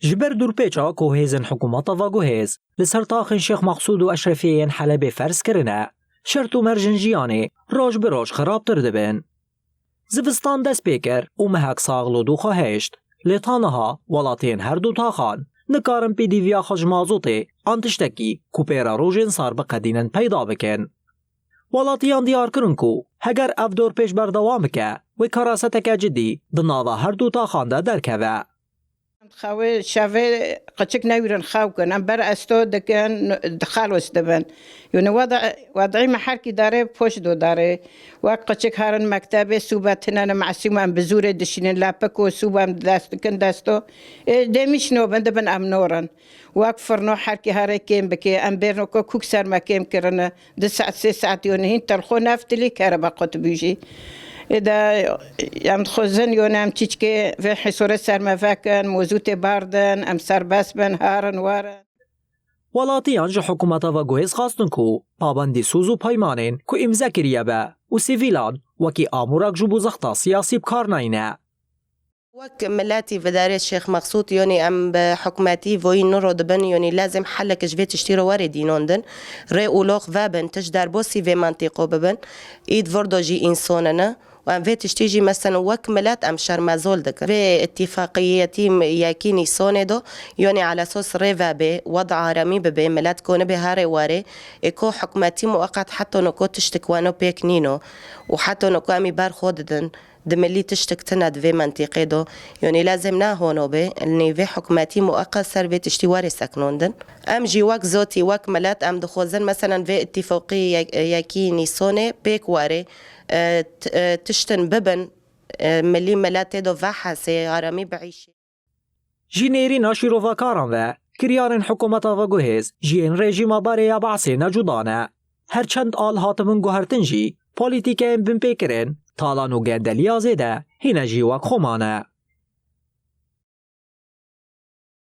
جبر دور پیچا که هیزن حکومت و گوهیز لسر تاخن شیخ مقصود و اشرفیین حلب فرس کرنه شرط و مرجنجیانی راج براج خراب ترده بین. زوستان دست بیکر و محک ساغلو دو خواهشت لیتانها ولاتین هر دو تاخان نکارن پی دیویا خجمازوتی انتشتکی کوپیرا روژین سار بقدینن پیدا بکن. ولاتیان دیار کرن کو هگر اف دور پیش بردوام که و کراستک جدی دناوا هر دو تاخان ده درکوه. خواه شوه قچک نویرن خواه کنن بر استو دکن خالوس دبن یعنی وضعی محرکی داره پشت دو داره و قچک هرن مکتبه صوبتنن معصوم هم بزور دشینن لپک و صوب هم دست کن دستو دمیشنو بنده بن امنورن و فرنو حرکی هره کم بکه ام برنو که کوک سر مکم کرنه 2 ساعت 3 ساعت یعنی هین تلخو نفتلی کاره با قطبیجی إذا يوم تخزن يوم أم تيجي في حصور السر مفكن موزوت باردن أم سر بس بن هارن وارن. ولاتیان جه حکومت و گوهز خواستن کو پابندی سوز و پیمانین کو امضا کریه به و سیویلان وکی آمورک جو بوزختا سیاسی بکار ناینه. وك ملاتي بداري الشيخ مقصود يوني ام بحكماتي وين نرد بن يوني لازم حلك جفي تشتيرو واردي نوندن ري اولوغ فابن تجدار بوسي في منطقه ببن ايد فردوجي انساننا وام في تشتيجي مثلا وك ملات ام شرمازول دك في اتفاقيتي ياكيني سوندو يوني على اساس ري فابي وضع رمي ببي ملات كون بهاري واري اكو حكماتي مؤقت حتى نكو تشتكوانو بيك نينو وحتى نكو امي بار خوددن دملي تشتك تند في منطقة دو يعني لازم ناهونو بي اللي في حكماتي مؤقت سر في تشتي واري ساكنوندن ام جي واك زوتي واك ملات ام دخوزن مثلا في اتفاقية ياكيني سوني بيك واري تشتن ببن ملي ملات دو فحسي غرامي بعيشي جینیری ناشیرو و کاران و کریارن حکومت و گوهز جین رژیم باره یا بعثی نجودانه هرچند آل هاتمون گوهرتنجی پولیتیکه بین پیکرین تالانو گندلی آزیده هینجی و خمانه.